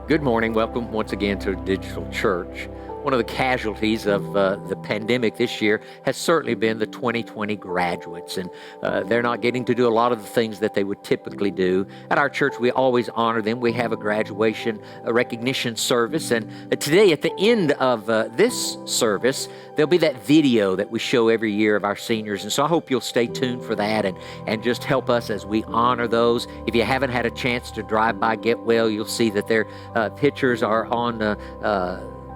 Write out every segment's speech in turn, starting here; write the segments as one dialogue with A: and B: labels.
A: Good morning. Welcome once again to Digital Church. One of the casualties of the pandemic this year has certainly been the 2020 graduates, and they're not getting to do a lot of the things that they would typically do. At our church, we always honor them. We have a graduation recognition service, and today at the end of this service, there'll be that video that we show every year of our seniors, and so I hope you'll stay tuned for that and just help us as we honor those. If you haven't had a chance to drive by Get Well, you'll see that their pictures are on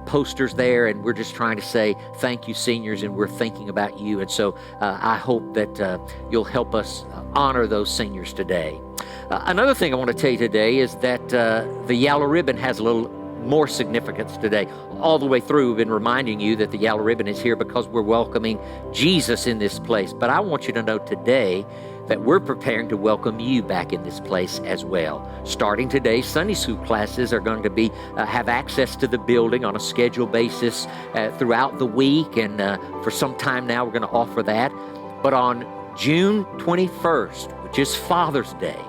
A: posters there, and we're just trying to say thank you, seniors, and we're thinking about you. And so I hope that you'll help us honor those seniors today. Another thing I want to tell you today is that the yellow ribbon has a little more significance today. All the way through, we've been reminding you that the yellow ribbon is here because we're welcoming Jesus in this place. But I want you to know today that we're preparing to welcome you back in this place as well. Starting today, Sunday school classes are going to have access to the building on a scheduled basis throughout the week, and for some time now we're going to offer that. But on June 21st, which is Father's Day,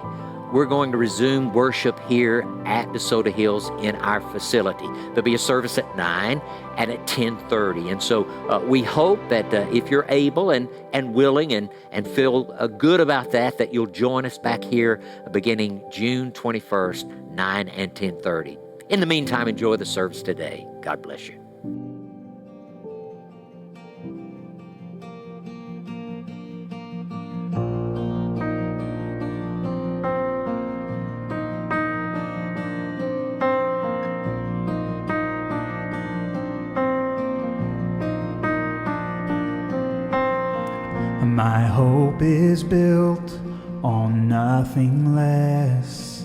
A: we're going to resume worship here at DeSoto Hills in our facility. There'll be a service at 9 and at 10:30. And so we hope that if you're able and willing and feel good about that you'll join us back here beginning June 21st, 9 and 10:30. In the meantime, enjoy the service today. God bless you.
B: My hope is built on nothing less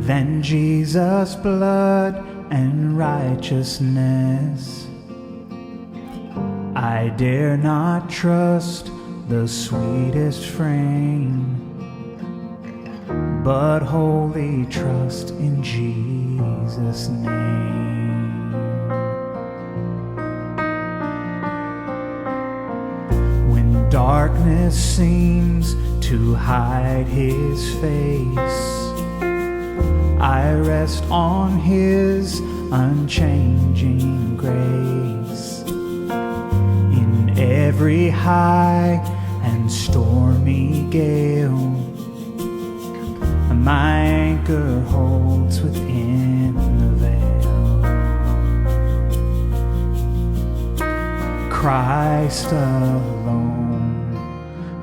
B: than Jesus' blood and righteousness. I dare not trust the sweetest frame, but wholly trust in Jesus' name. Darkness seems to hide His face, I rest on His unchanging grace. In every high and stormy gale, my anchor holds within the veil. Christ alone,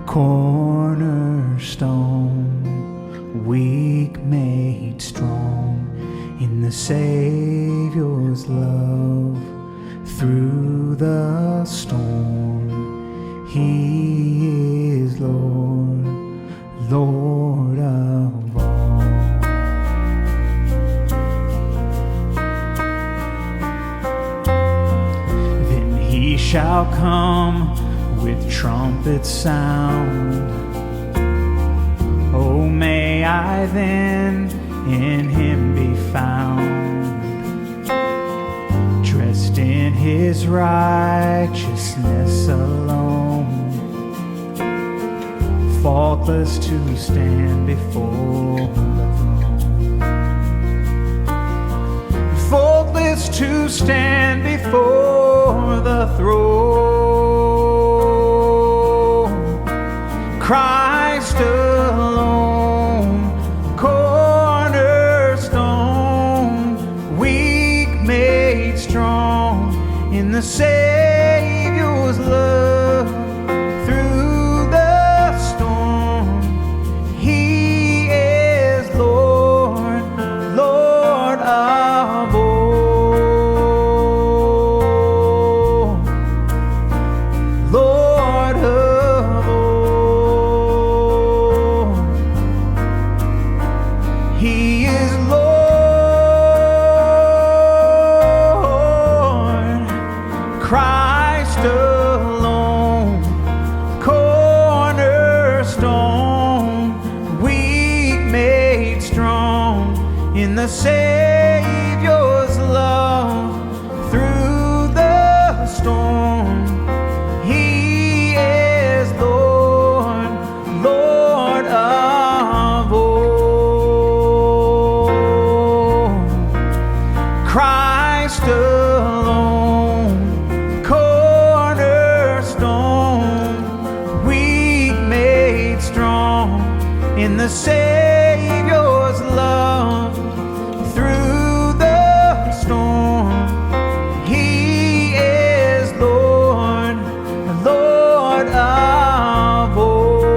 B: cornerstone, weak made strong in the Savior's love. Through the storm, He is Lord, Lord of all. Then He shall come with trumpet sound. Oh, may I then in Him be found, dressed in His righteousness alone, faultless to stand before the throne, faultless to stand before the throne. Christ alone, cornerstone, weak made strong in the Savior's love. Through the storm, He is Lord, Lord of all, Lord of all. He is Lord, Christ alone, cornerstone, weak made strong in the Savior's love. Through the storm, He is Lord, Lord of all. in the Savior's love through the storm. He is Lord, Lord of all.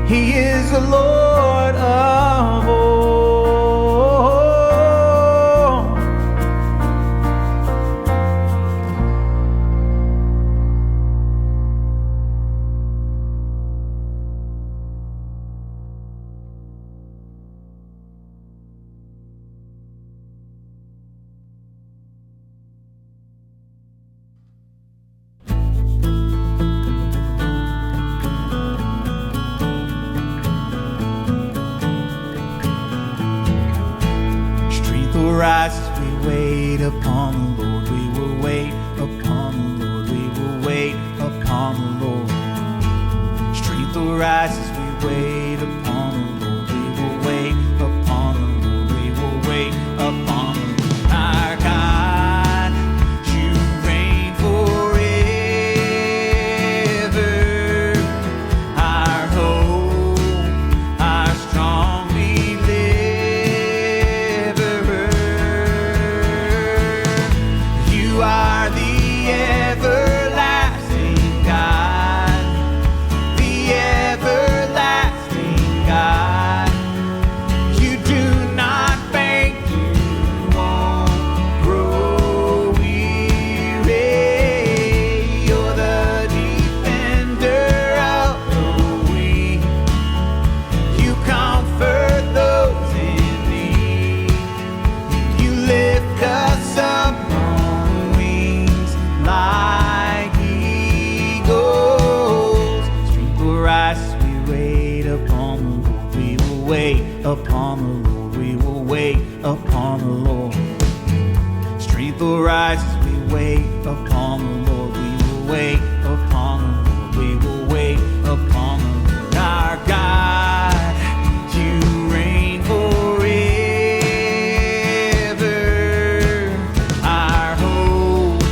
B: He is the Lord of all. Strength will rise as we wait upon the Lord. We will wait upon the Lord. We will wait upon the Lord. Strength will rise as we wait upon the Lord. We will wait upon the Lord. We will wait upon the Lord. Our God, you reign forever. Our hope, our strong deliverer. You are the everlasting God, the everlasting God. You do not faint, you won't grow weary. You're the defender of the weak. You comfort those in need. You lift us up on wings like eagles. Strength will rise as we wait upon the Lord. We will wait upon the Lord. We will wait upon the Lord. Strength will rise as we wait upon the Lord. We will wait upon the Lord. We will wait upon the Lord. Our God, you reign forever. Our hope,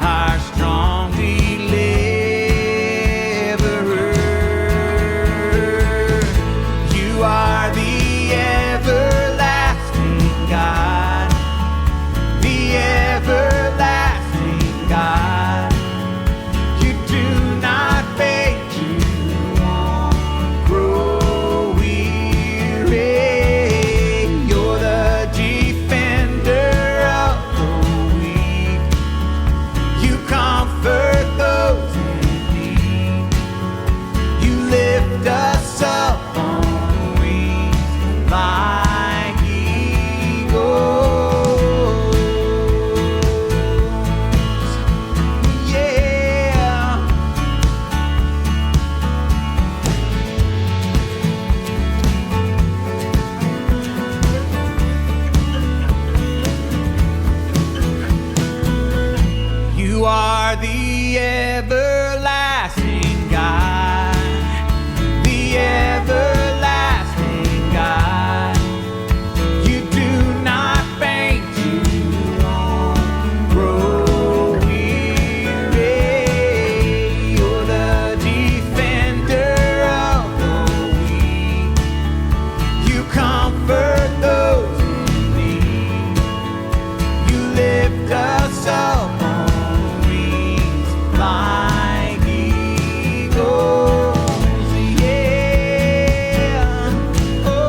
B: our strong deliverer. You are the everlasting God, the everlasting God. You do not fade, you won't grow weary. You're the defender of the weak. You comfort those in need. You lift us up on wings like eagles. Yeah. You are the everlasting God, the everlasting God. You do not faint, you won't grow weary. You're the defender of the weak. You comfort those in need. You lift us up on wings like eagles. Yeah. Oh,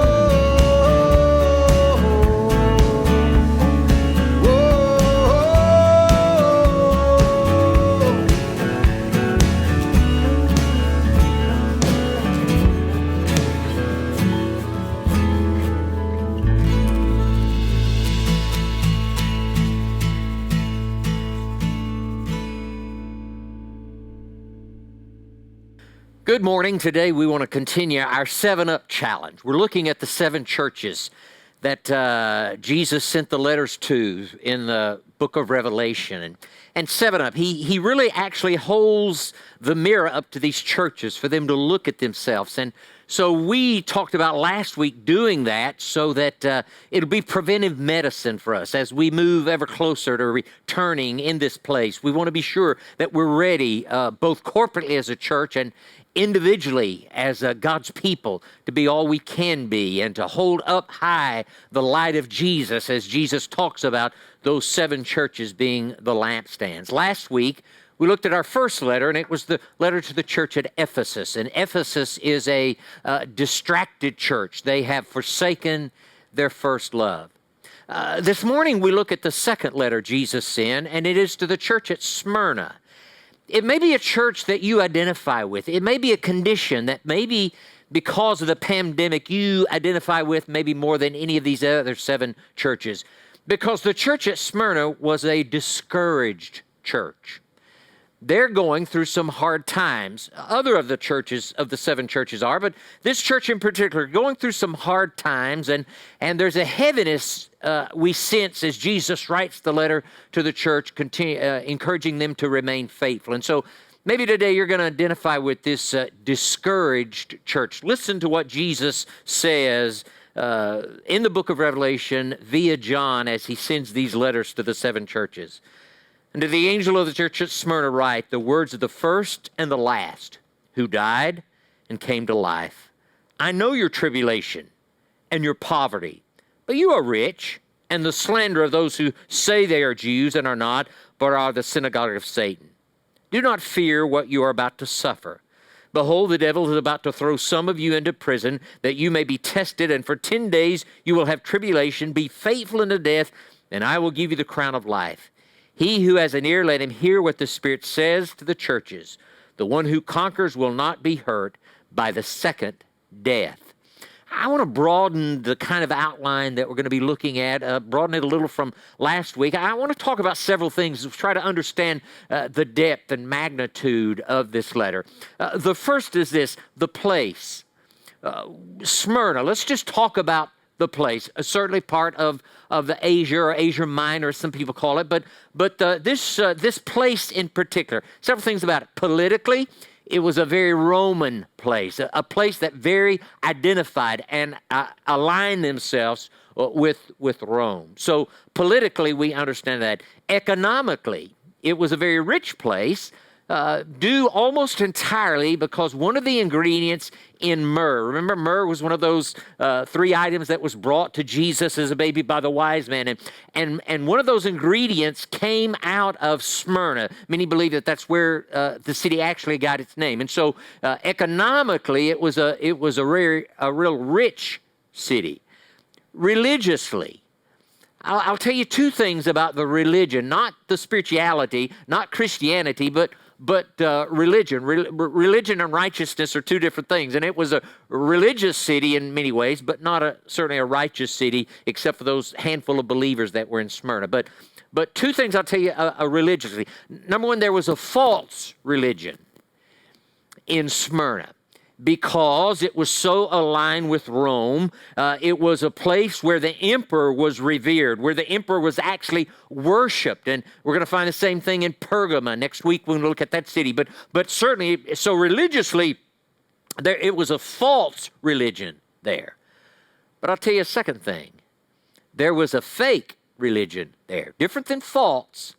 A: Good morning. Today we want to continue our 7-Up challenge. We're looking at the 7 churches that Jesus sent the letters to in the book of Revelation. And 7-Up, he really actually holds the mirror up to these churches for them to look at themselves. And so we talked about last week doing that so that it'll be preventive medicine for us as we move ever closer to returning in this place. We want to be sure that we're ready both corporately as a church and individually as God's people to be all we can be and to hold up high the light of Jesus as Jesus talks about those 7 churches being the lampstands. Last week, we looked at our first letter, and it was the letter to the church at Ephesus. And Ephesus is a distracted church. They have forsaken their first love. This morning, we look at the second letter Jesus sent, and it is to the church at Smyrna. It may be a church that you identify with. It may be a condition that maybe because of the pandemic you identify with maybe more than any of these other 7 churches. Because the church at Smyrna was a discouraged church. They're going through some hard times. Other of the churches, of the 7 churches are, but this church in particular, going through some hard times, and there's a heaviness we sense as Jesus writes the letter to the church, encouraging them to remain faithful. And so maybe today you're going to identify with this discouraged church. Listen to what Jesus says in the book of Revelation via John as he sends these letters to the 7 churches. And to the angel of the church at Smyrna write the words of the first and the last, who died and came to life. I know your tribulation and your poverty, but you are rich, and the slander of those who say they are Jews and are not, but are the synagogue of Satan. Do not fear what you are about to suffer. Behold, the devil is about to throw some of you into prison, that you may be tested, and for 10 days you will have tribulation. Be faithful unto death, and I will give you the crown of life. He who has an ear, let him hear what the Spirit says to the churches. The one who conquers will not be hurt by the second death. I want to broaden the kind of outline that we're going to be looking at, broaden it a little from last week. I want to talk about several things, try to understand the depth and magnitude of this letter. The first is this, the place. Smyrna, let's just talk about the place, certainly part of the Asia or Asia Minor, some people call it, but this place in particular, several things about it. Politically, it was a very Roman place, a place that very identified and aligned themselves with Rome. So politically, we understand that. Economically, it was a very rich place, due almost entirely because one of the ingredients in myrrh, remember myrrh was one of those 3 items that was brought to Jesus as a baby by the wise man, and one of those ingredients came out of Smyrna. Many believe that that's where the city actually got its name, and so economically it was a real rich city. Religiously, I'll tell you 2 things about the religion, not the spirituality, not Christianity, but religion. Religion and righteousness are 2 different things. And it was a religious city in many ways, but not certainly a righteous city, except for those handful of believers that were in Smyrna. But 2 things I'll tell you religiously. Number 1, there was a false religion in Smyrna, because it was so aligned with Rome. It was a place where the emperor was revered, where the emperor was actually worshipped. And we're going to find the same thing in Pergamum. Next week when we look at that city. But certainly, so religiously, it was a false religion there. But I'll tell you a second thing. There was a fake religion there. Different than false.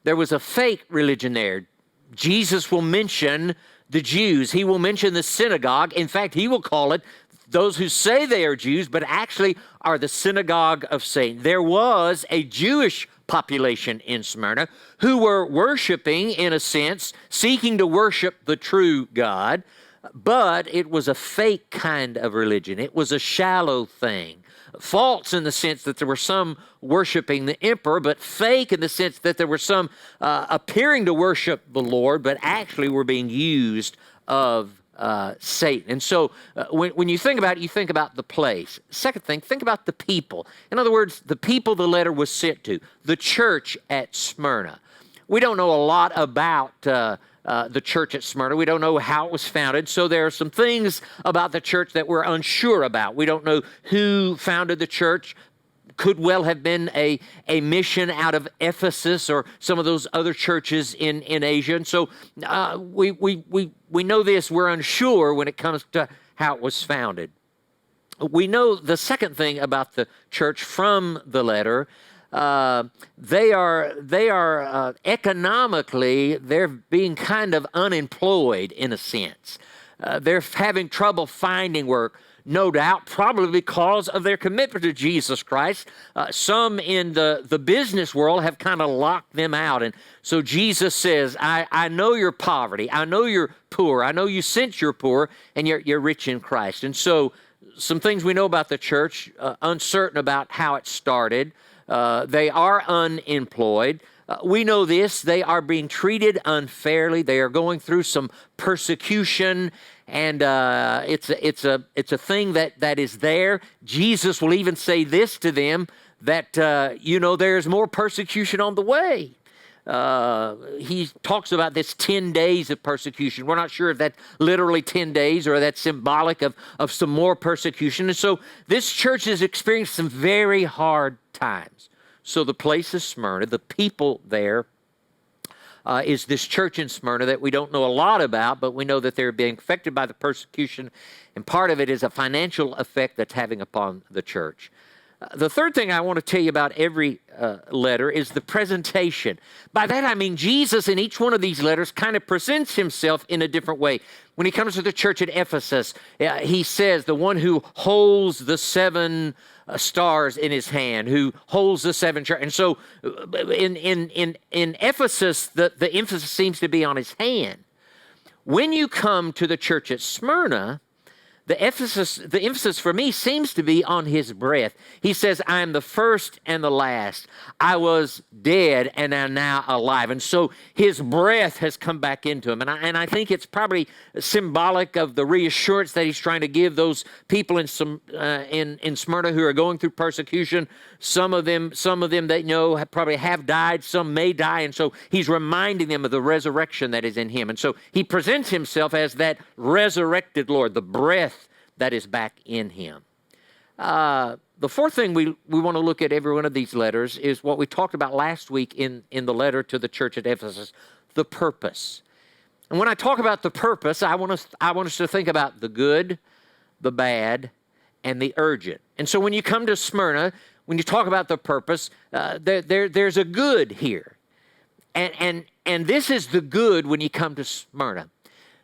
A: There was a fake religion there. Jesus will mention the Jews. He will mention the synagogue. In fact, he will call it those who say they are Jews, but actually are the synagogue of Satan. There was a Jewish population in Smyrna who were worshiping, in a sense, seeking to worship the true God, but it was a fake kind of religion. It was a shallow thing. False in the sense that there were some worshiping the emperor, but fake in the sense that there were some appearing to worship the Lord, but actually were being used of Satan. And so when you think about it, you think about the place. Second thing, think about the people. In other words, the people the letter was sent to, the church at Smyrna. We don't know a lot about the church at Smyrna. We don't know how it was founded. So there are some things about the church that we're unsure about. We don't know who founded the church. Could well have been a mission out of Ephesus or some of those other churches in Asia. And so we know this. We're unsure when it comes to how it was founded. We know the second thing about the church from the letter. They are economically, they're being kind of unemployed in a sense. They're having trouble finding work. No doubt, probably because of their commitment to Jesus Christ. Some in the business world have kind of locked them out. And so Jesus says, I know your poverty. I know you're poor. I know you since you're poor, and you're rich in Christ. And so some things we know about the church, uncertain about how it started. They are unemployed. We know this. They are being treated unfairly. They are going through some persecution, and it's a thing that is there. Jesus will even say this to them, that there's more persecution on the way. He talks about this 10 days of persecution. We're not sure if that's literally 10 days or that's symbolic of some more persecution. And so this church has experienced some very hard times. So the place is Smyrna. The people there is this church in Smyrna that we don't know a lot about, but we know that they're being affected by the persecution, and part of it is a financial effect that's having upon the church. The third thing I want to tell you about every letter is the presentation. By that I mean Jesus in each one of these letters kind of presents himself in a different way. When he comes to the church at Ephesus, he says, the one who holds the seven stars in his hand, who holds the seven churches. And so in Ephesus, the emphasis seems to be on his hand. When you come to the church at Smyrna, the emphasis for me seems to be on his breath. He says, I am the first and the last. I was dead and am now alive. And so his breath has come back into him. And I think it's probably symbolic of the reassurance that he's trying to give those people in Smyrna who are going through persecution. Some of them that probably have died. Some may die. And so he's reminding them of the resurrection that is in him. And so he presents himself as that resurrected Lord, the breath that is back in him. The fourth thing we want to look at every one of these letters is what we talked about last week in the letter to the church at Ephesus, the purpose. And when I talk about the purpose, I want us to think about the good, the bad, and the urgent. And so when you come to Smyrna, when you talk about the purpose, there's a good here. And this is the good when you come to Smyrna.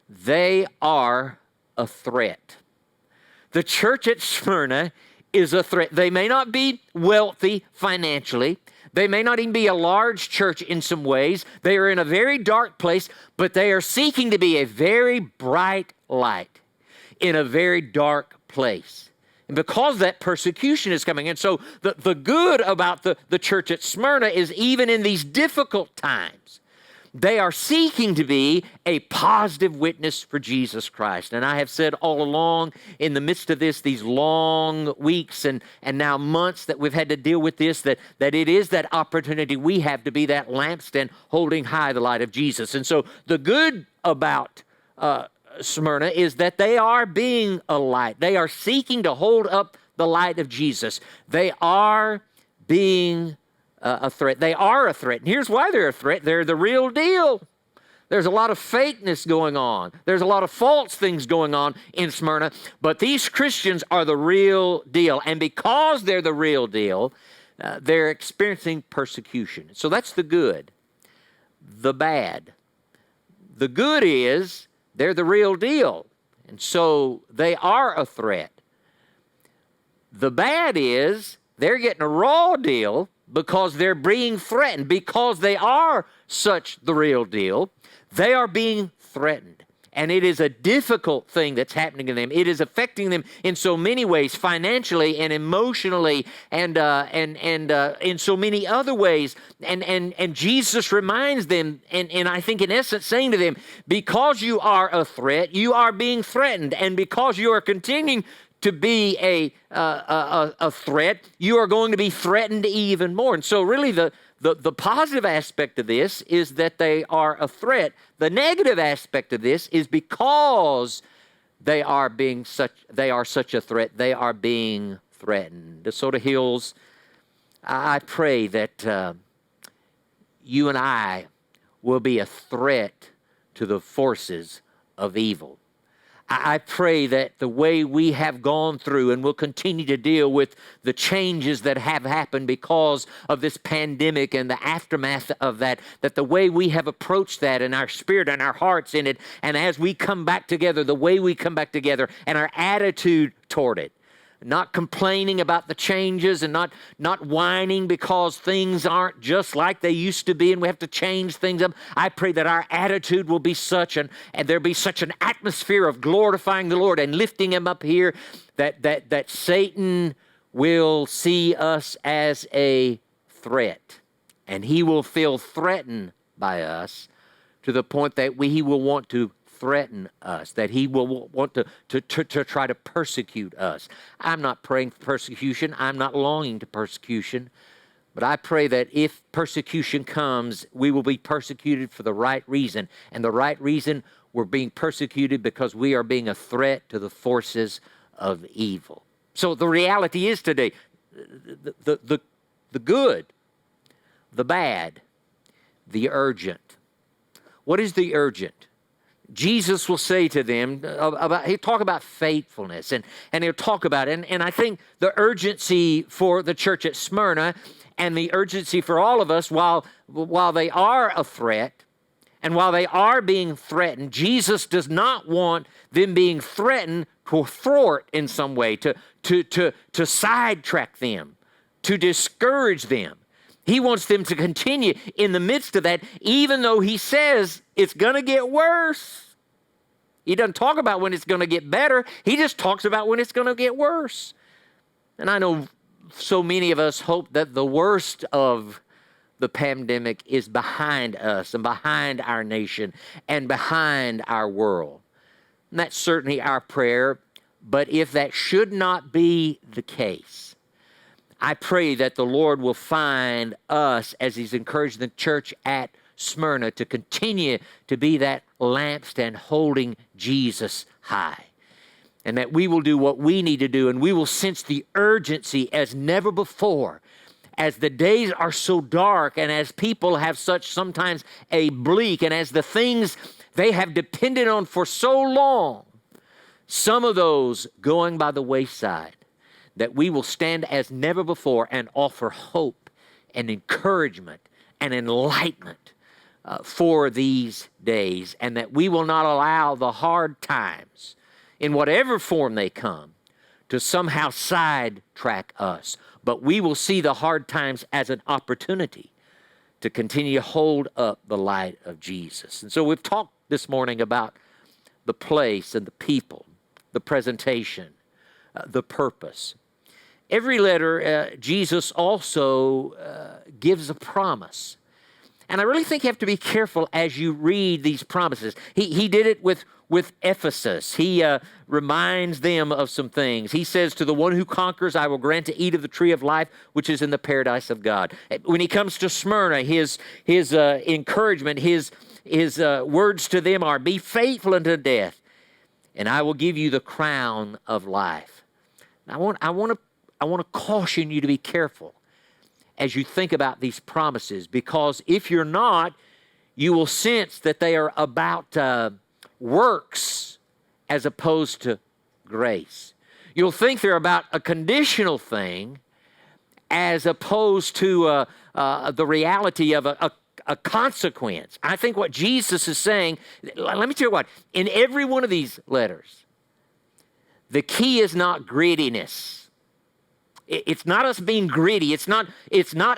A: They are a threat. The church at Smyrna is a threat. They may not be wealthy financially. They may not even be a large church in some ways. They are in a very dark place, but they are seeking to be a very bright light in a very dark place. And because that persecution is coming. And so the good about the church at Smyrna is even in these difficult times, they are seeking to be a positive witness for Jesus Christ. And I have said all along in the midst of this, these long weeks and now months that we've had to deal with this, that it is that opportunity we have to be that lampstand holding high the light of Jesus. And so the good about Smyrna is that they are being a light. They are seeking to hold up the light of Jesus. They are being a threat. They are a threat. And here's why they're a threat. They're the real deal. There's a lot of fakeness going on. There's a lot of false things going on in Smyrna. But these Christians are the real deal. And because they're the real deal, they're experiencing persecution. So that's the good. The bad. The good is they're the real deal. And so they are a threat. The bad is they're getting a raw deal because they're being threatened. Because they are such the real deal, they are being threatened. And it is a difficult thing that's happening to them. It is affecting them in so many ways, financially and emotionally and in so many other ways. And Jesus reminds them, and I think in essence saying to them, because you are a threat, you are being threatened. And because you are continuing to be a threat, you are going to be threatened even more. And so really the positive aspect of this is that they are a threat. The negative aspect of this is because they are such a threat, they are being threatened. DeSoto Hills, I pray that you and I will be a threat to the forces of evil. I pray that the way we have gone through and will continue to deal with the changes that have happened because of this pandemic and the aftermath of that, that the way we have approached that in our spirit and our hearts in it, and as we come back together, the way we come back together and our attitude toward it, not complaining about the changes and not whining because things aren't just like they used to be and we have to change things up. I pray that our attitude will be such and there'll be such an atmosphere of glorifying the Lord and lifting Him up here that Satan will see us as a threat, and he will feel threatened by us to the point that he will want to threaten us, that he will want to try to persecute us. I'm not praying for persecution. I'm not longing to persecution. But I pray that if persecution comes, we will be persecuted for the right reason. And the right reason, we're being persecuted because we are being a threat to the forces of evil. So the reality is today, the good, the bad, the urgent. What is the urgent? Jesus will say to them, he'll talk about faithfulness, and he'll talk about it. And I think the urgency for the church at Smyrna and the urgency for all of us, while they are a threat and while they are being threatened, Jesus does not want them being threatened to thwart in some way, to sidetrack them, to discourage them. He wants them to continue in the midst of that, even though he says it's going to get worse. He doesn't talk about when it's going to get better. He just talks about when it's going to get worse. And I know so many of us hope that the worst of the pandemic is behind us and behind our nation and behind our world. And that's certainly our prayer. But if that should not be the case, I pray that the Lord will find us, as he's encouraged the church at Smyrna, to continue to be that lampstand holding Jesus high. And that we will do what we need to do, and we will sense the urgency as never before. As the days are so dark, and as people have such sometimes a bleak, and as the things they have depended on for so long, some of those going by the wayside, that we will stand as never before and offer hope and encouragement and enlightenment for these days, and that we will not allow the hard times, in whatever form they come, to somehow sidetrack us. But we will see the hard times as an opportunity to continue to hold up the light of Jesus. And so we've talked this morning about the place and the people, the presentation, the purpose. Every letter, Jesus also gives a promise. And I really think you have to be careful as you read these promises. He did it with Ephesus. He reminds them of some things. He says, to the one who conquers, I will grant to eat of the tree of life, which is in the paradise of God. When he comes to Smyrna, his encouragement, his words to them are, be faithful unto death, and I will give you the crown of life. I want to caution you to be careful as you think about these promises, because if you're not, you will sense that they are about works as opposed to grace. You'll think they're about a conditional thing as opposed to the reality of a consequence. I think what Jesus is saying, let me tell you what, in every one of these letters, the key is not grittiness. It's not us being gritty. It's not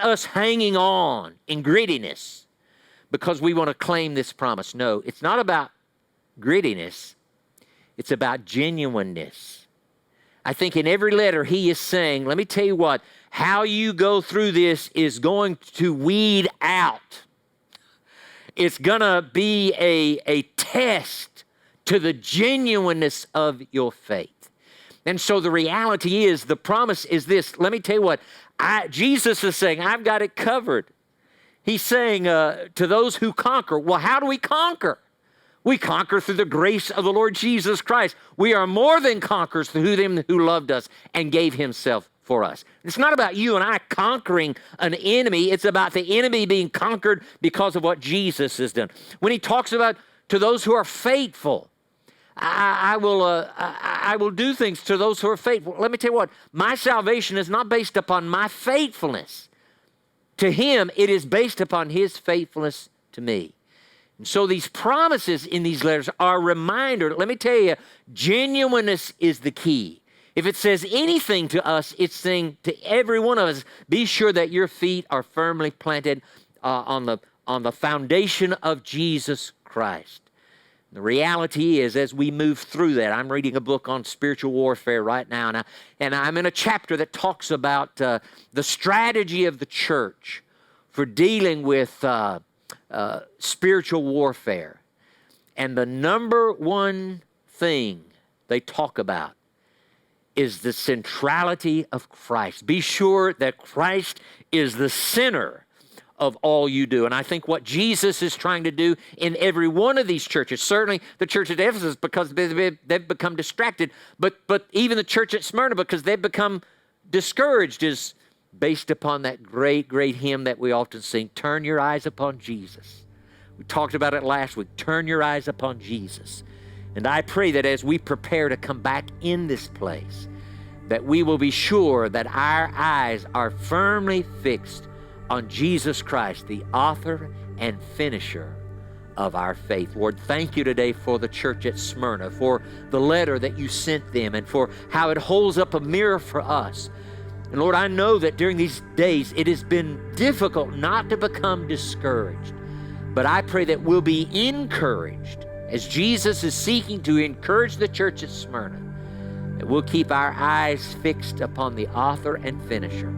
A: us hanging on in grittiness because we want to claim this promise. No, it's not about grittiness. It's about genuineness. I think in every letter he is saying, let me tell you what, how you go through this is going to weed out. It's going to be a test to the genuineness of your faith. And so the reality is, the promise is this. Let me tell you what, Jesus is saying, I've got it covered. He's saying to those who conquer, well, how do we conquer? We conquer through the grace of the Lord Jesus Christ. We are more than conquerors through him who loved us and gave himself for us. It's not about you and I conquering an enemy. It's about the enemy being conquered because of what Jesus has done. When he talks about to those who are faithful, I will do things to those who are faithful. Let me tell you what, my salvation is not based upon my faithfulness to him. It is based upon his faithfulness to me. And so these promises in these letters are a reminder. Let me tell you, genuineness is the key. If it says anything to us, it's saying to every one of us, be sure that your feet are firmly planted on the foundation of Jesus Christ. The reality is, as we move through that, I'm reading a book on spiritual warfare right now, and I'm in a chapter that talks about the strategy of the church for dealing with spiritual warfare. And the number one thing they talk about is the centrality of Christ. Be sure that Christ is the center of all you do. And I think what Jesus is trying to do in every one of these churches, certainly the church at Ephesus, because they've become distracted, but even the church at Smyrna, because they've become discouraged, is based upon that great, great hymn that we often sing, Turn Your Eyes Upon Jesus. We talked about it last week, turn your eyes upon Jesus. And I pray that as we prepare to come back in this place, that we will be sure that our eyes are firmly fixed on Jesus Christ, the author and finisher of our faith. Lord, thank you today for the church at Smyrna, for the letter that you sent them, and for how it holds up a mirror for us. And Lord, I know that during these days it has been difficult not to become discouraged, but I pray that we'll be encouraged as Jesus is seeking to encourage the church at Smyrna, that we'll keep our eyes fixed upon the author and finisher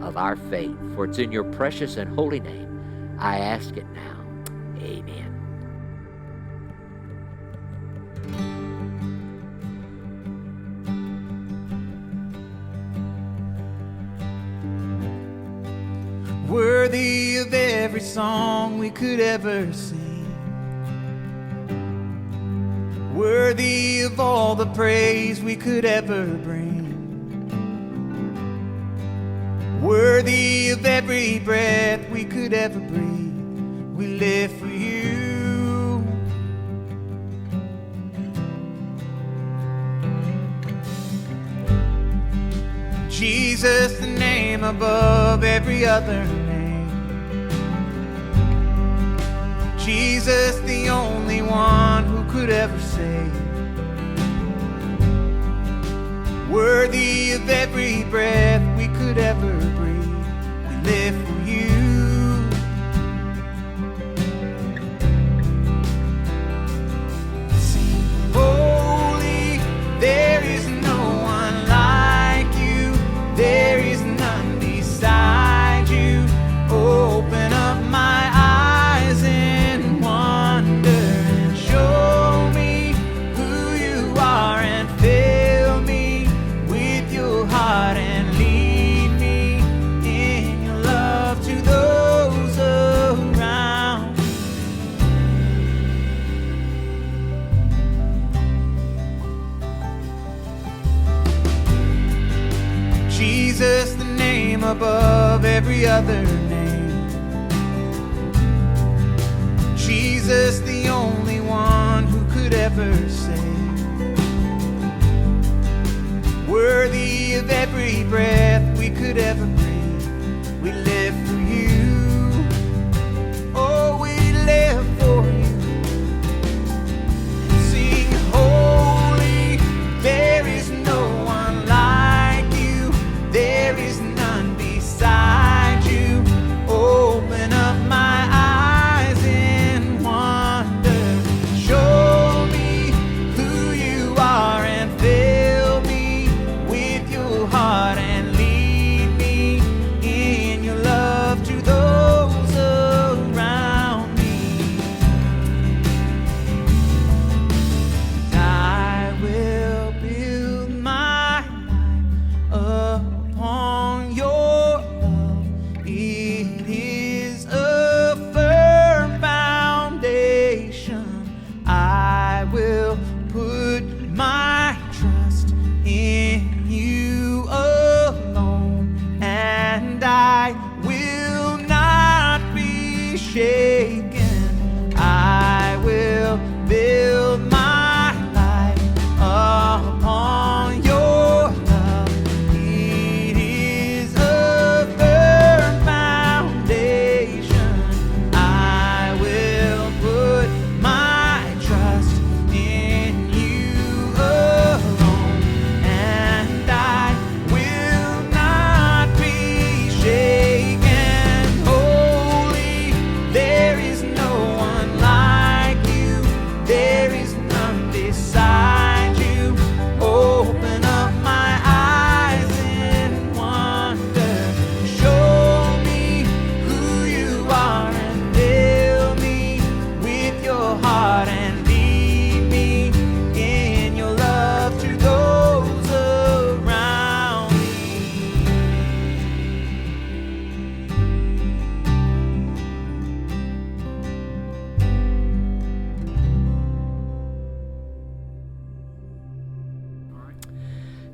A: of our faith. For it's in your precious and holy name I ask it now. Amen.
B: Worthy of every song we could ever sing, worthy of all the praise we could ever bring, worthy of every breath we could ever breathe. We live for you. Jesus, the name above every other name. Jesus, the only one who could ever save. Worthy of every breath we could ever breathe. We live for you. Sing holy, there is no one like you. There is none beside you. Open up my eyes in wonder and show me who you are, and fill me with your heart and lead me in your love to those around. Jesus, the name above every other name. Jesus, the only one who could ever save. Worthy of every breath we could ever breathe. We live for you. Oh, we live for you. Sing holy, there is no one like you. There is none beside you. Open up my eyes in wonder. Show me who you are, and fill me with your heart, and lead me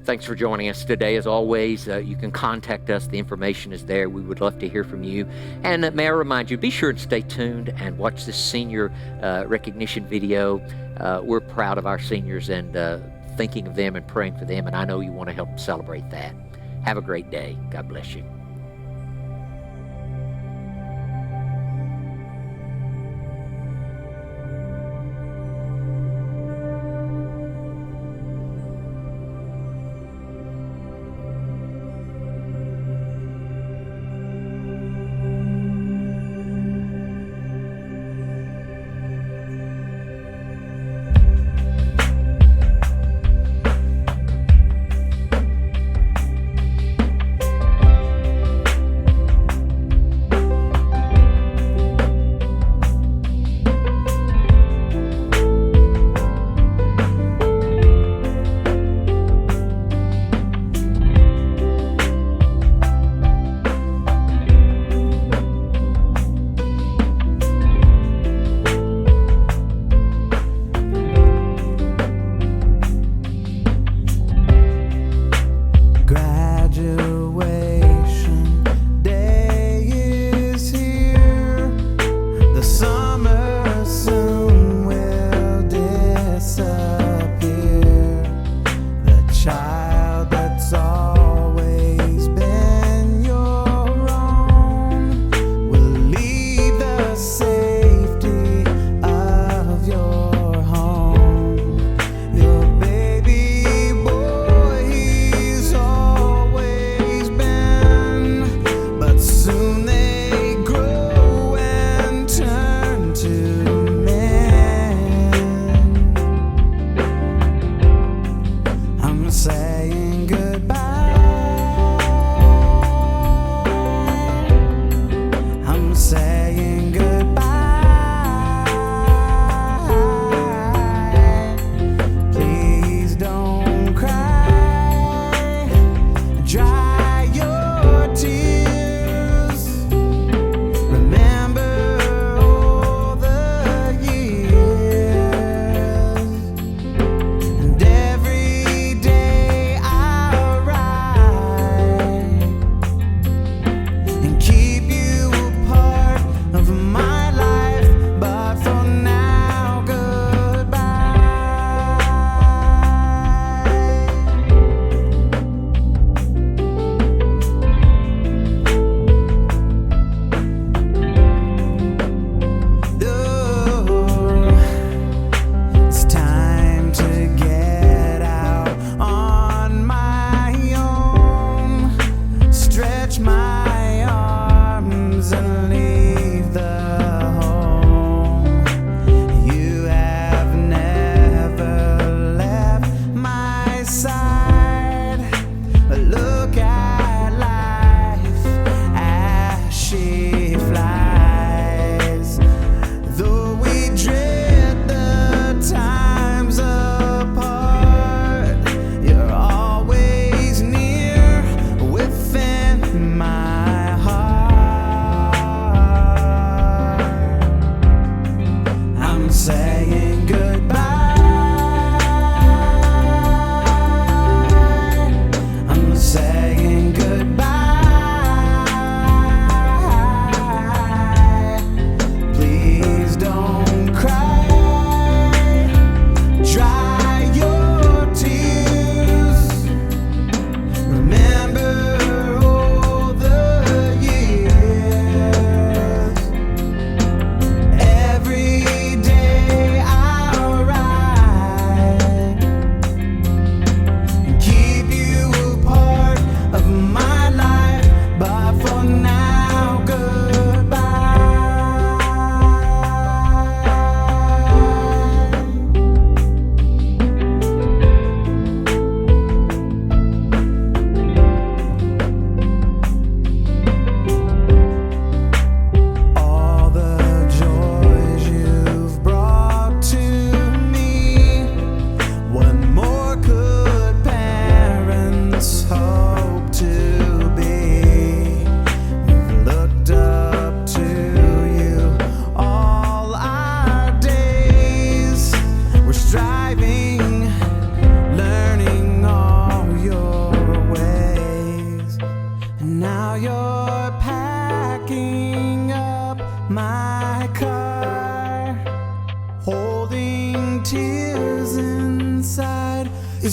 A: Thanks for joining us today. As always, you can contact us. The information is there. We would love to hear from you. And may I remind you, be sure and stay tuned and watch this senior recognition video. We're proud of our seniors and thinking of them and praying for them, and I know you want to help them celebrate that. Have a great day. God bless you.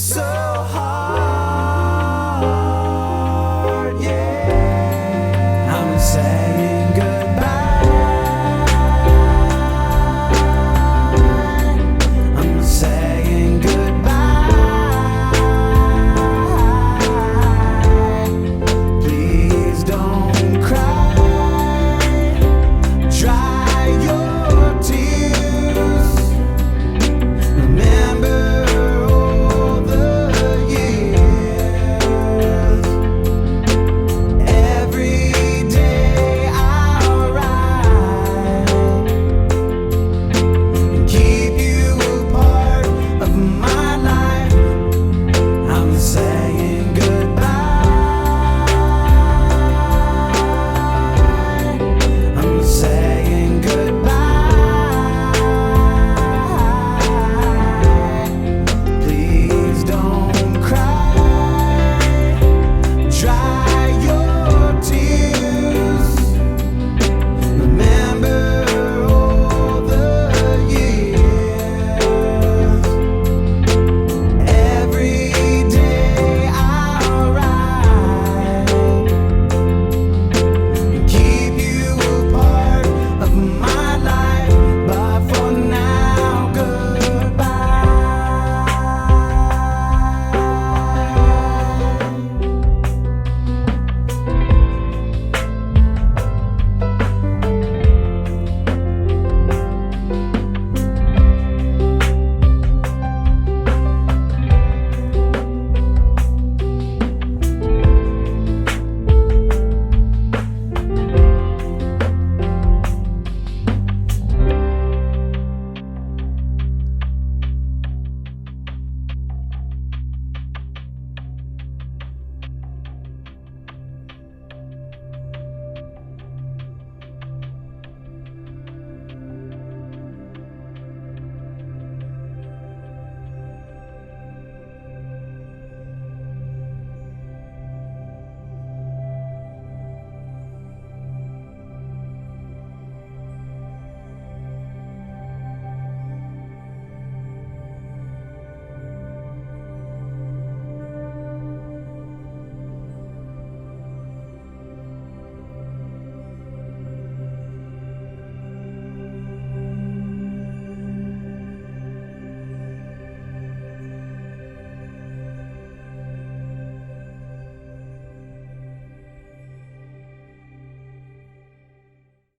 B: so hard.